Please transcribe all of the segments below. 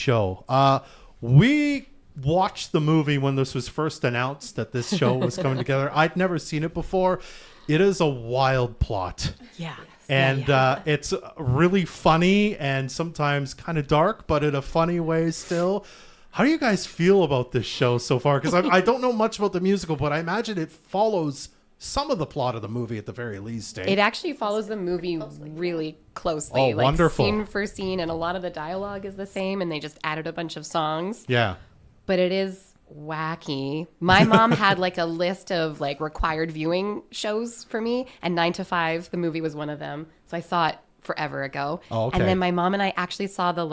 show. We watched the movie when this was first announced that this show was coming together. I'd never seen it before. It is a wild plot. Yeah. And it's really funny and sometimes kind of dark, but in a funny way still. How do you guys feel about this show so far? Because I don't know much about the musical, but I imagine it follows some of the plot of the movie at the very least. It actually follows the movie really closely. Oh, wonderful. Scene for scene, and a lot of the dialogue is the same, and they just added a bunch of songs. Yeah. But it is wacky. My mom had like a list of like required viewing shows for me, and 9 to 5, the movie was one of them. So I saw it forever ago. Oh, okay. And then my mom and I actually saw the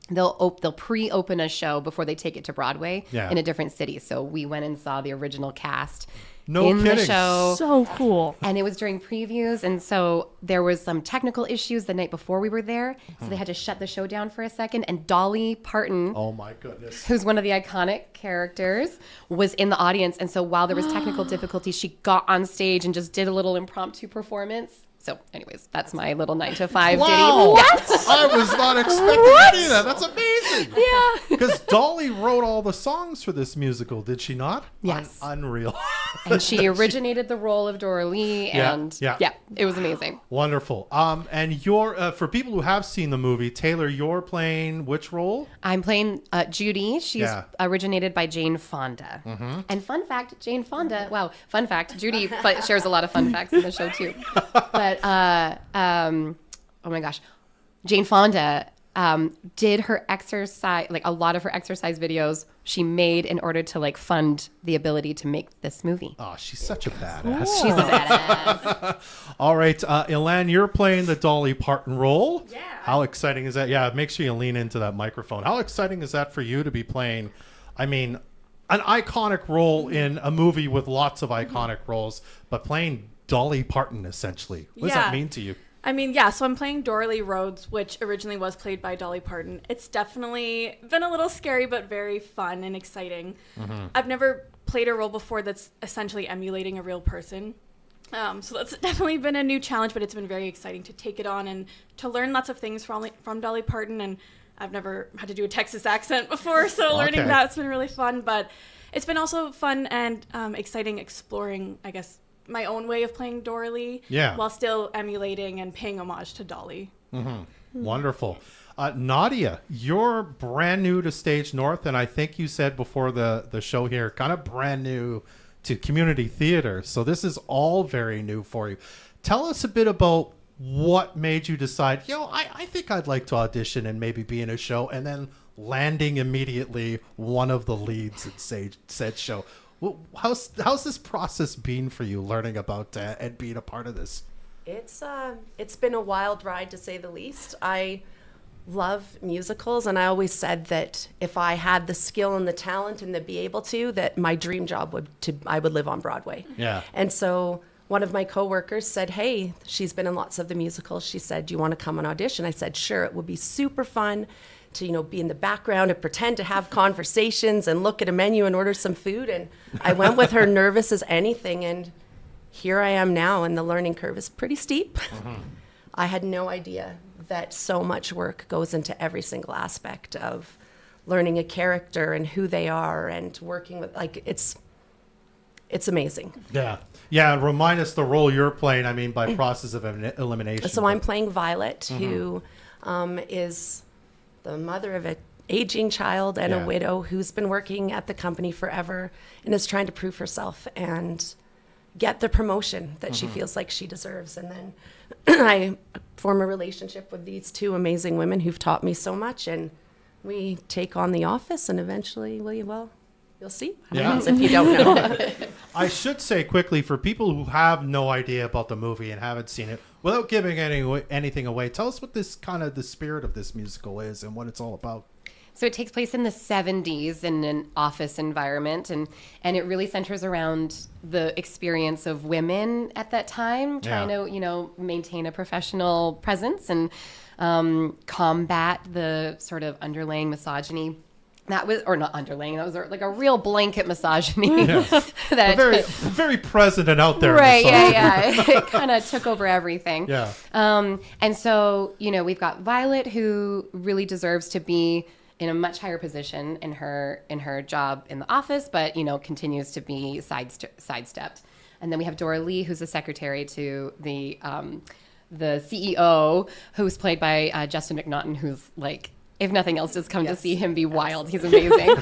they'll pre-open a show before they take it to Broadway in a different city. So we went and saw the original cast in kidding. the show. So cool. And it was during previews, and so there was some technical issues the night before we were there, so they had to shut the show down for a second. And Dolly Parton, Oh my goodness. who's one of the iconic characters, was in the audience. And so while there was technical difficulties, she got on stage and just did a little impromptu performance. So anyways, that's my little 9 to 5 ditty. Wow. What? I was not expecting any of that. That's amazing. Yeah. Because Dolly wrote all the songs for this musical, did she not? Yes. Unreal. And she originated the role of Dora Lee, and Yeah. it was amazing. Wonderful. And you're for people who have seen the movie, Taylor, you're playing which role? I'm playing Judy. She's originated by Jane Fonda. And fun fact, Judy shares a lot of fun facts in the show too. But oh my gosh, Jane Fonda did her exercise, like a lot of her exercise videos she made in order to like fund the ability to make this movie. Oh, she's such a badass. She's a badass. All right, Elan, you're playing the Dolly Parton role. Yeah. How exciting is that? Yeah, make sure you lean into that microphone. How exciting is that for you to be playing, an iconic role in a movie with lots of iconic roles, but playing Dolly Parton, essentially? What does that mean to you? So I'm playing Dora Lee Rhodes, which originally was played by Dolly Parton. It's definitely been a little scary, but very fun and exciting. I've never played a role before that's essentially emulating a real person. So that's definitely been a new challenge, but it's been very exciting to take it on and to learn lots of things from Dolly Parton. And I've never had to do a Texas accent before, so learning that's been really fun. But it's been also fun and exciting exploring, I guess, my own way of playing Dora Lee while still emulating and paying homage to Dolly. Wonderful. Nadia, you're brand new to Stage North, and I think you said before the show here, kind of brand new to community theater. So this is all very new for you. Tell us a bit about what made you decide, I think I'd like to audition and maybe be in a show, and then landing immediately one of the leads at said show. Well, how's this process been for you, learning about and being a part of this? It's been a wild ride, to say the least. I love musicals, and I always said that if I had the skill and the talent and to be able to, that my dream job I would live on Broadway. Yeah. And so one of my coworkers said, "Hey, she's been in lots of the musicals." She said, "Do you want to come and audition?" I said, "Sure." It would be super fun to be in the background and pretend to have conversations and look at a menu and order some food. And I went with her, nervous as anything, and here I am now, and the learning curve is pretty steep. I had no idea that so much work goes into every single aspect of learning a character and who they are and working with, it's amazing. Yeah, remind us the role you're playing, by process of elimination. So I'm playing Violet, who is the mother of an aging child and a widow who's been working at the company forever and is trying to prove herself and get the promotion that she feels like she deserves. And then I form a relationship with these two amazing women who've taught me so much, and we take on the office, and eventually, you'll see what happens if you don't know. I should say quickly, for people who have no idea about the movie and haven't seen it, without giving anything away, tell us what this kind of the spirit of this musical is and what it's all about. So it takes place in the 70s in an office environment, and it really centers around the experience of women at that time, trying to, maintain a professional presence and combat the sort of underlying misogyny. That was like a real blanket misogyny. That very, very present and out there. Right, It kind of took over everything. Yeah. And so, we've got Violet, who really deserves to be in a much higher position in her job in the office, but continues to be sidestepped. And then we have Dora Lee, who's the secretary to the CEO, who's played by Justin McNaughton, who's like, if nothing else, just come to see him be wild. He's amazing.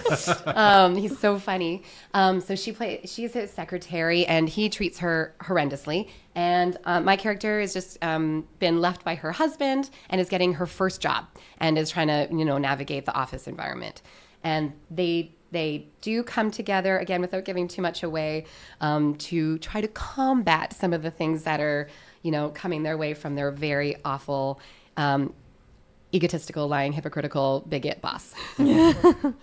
He's so funny. So she's his secretary, and he treats her horrendously. And my character has just been left by her husband and is getting her first job and is trying to, navigate the office environment. And they do come together, again, without giving too much away, to try to combat some of the things that are, coming their way from their very awful, egotistical, lying, hypocritical, bigot boss.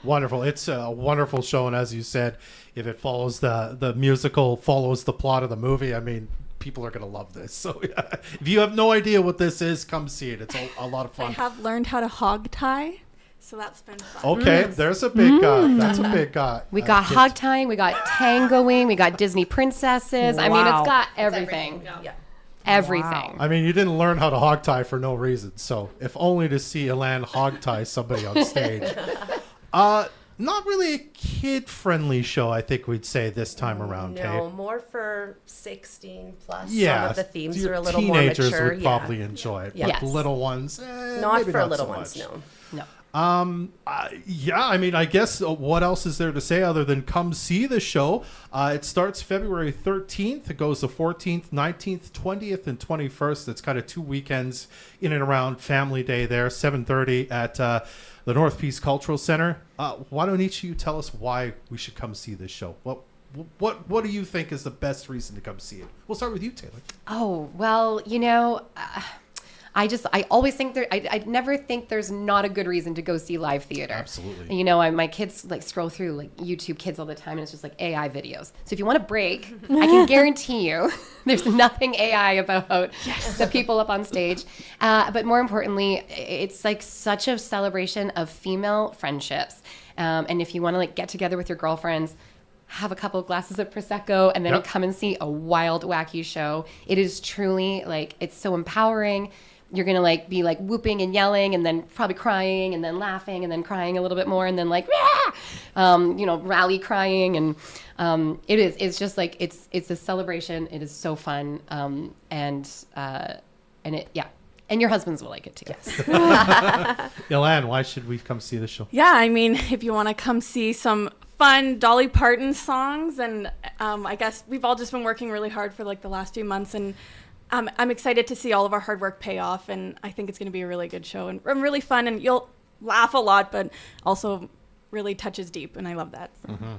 Wonderful. It's a wonderful show. And as you said, if it follows the musical, follows the plot of the movie, I mean, people are going to love this. So yeah, if you have no idea what this is, come see it. It's a lot of fun. I have learned how to hog tie. So that's been fun. Okay, there's a big that's a big We got hog tying, we got tangoing, we got Disney princesses. I mean, it's got everything. Yeah. Everything. Wow. I mean, you didn't learn how to hog tie for no reason. So if only to see Elan hog tie somebody on stage. Not really a kid-friendly show, I think we'd say this time around, No, Kate. more for 16 plus. Yeah, Some of the themes your are a little more mature. teenagers would probably enjoy it, but Yes. little ones, Not maybe for not little so ones, much. no. No. Yeah, I mean, I guess what else is there to say other than come see the show? It starts February 13th. It goes the 14th, 19th, 20th, and 21st. It's kind of 2 weekends in and around Family Day there, 7:30 at the North Peace Cultural Center. Why don't each of you tell us why we should come see this show? What do you think is the best reason to come see it? We'll start with you, Taylor. Oh, well, I always think I never think there's not a good reason to go see live theater. Absolutely. My kids like scroll through like YouTube Kids all the time, and it's just like AI videos. So if you want a break, I can guarantee you there's nothing AI about the people up on stage. But more importantly, it's like such a celebration of female friendships. And if you want to like get together with your girlfriends, have a couple of glasses of Prosecco, and then come and see a wild, wacky show. It is truly like, it's so empowering. You're going to like be like whooping and yelling and then probably crying and then laughing and then crying a little bit more and then like, rally crying. And it's just like, it's a celebration. It is so fun. And your husbands will like it too. Yes. Elan, why should we come see the show? Yeah, I mean, if you want to come see some fun Dolly Parton songs, and I guess we've all just been working really hard for like the last few months, and I'm excited to see all of our hard work pay off, and I think it's going to be a really good show and really fun, and you'll laugh a lot, but also really touches deep, and I love that. So. Mm-hmm.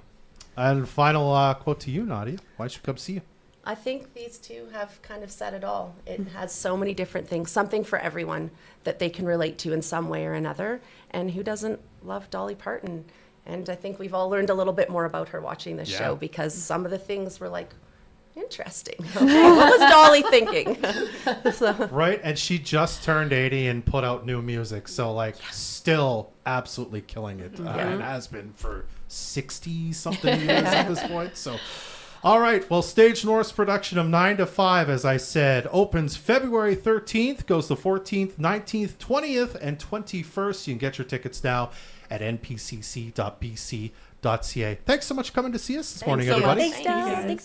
And final quote to you, Nadia. Why should we come see you? I think these two have kind of said it all. It has so many different things, something for everyone that they can relate to in some way or another. And who doesn't love Dolly Parton? And I think we've all learned a little bit more about her watching this show, because some of the things were like, interesting. Okay, what was Dolly thinking? Right, and she just turned 80 and put out new music, so like still absolutely killing it, and has been for 60 something years at this point. So all right, well, Stage North's production of 9 to 5, as I said, opens February 13th, goes the 14th, 19th, 20th, and 21st. You can get your tickets now at npcc.bc.ca. Thanks so much for coming to see us this morning, so much. everybody. Thanks,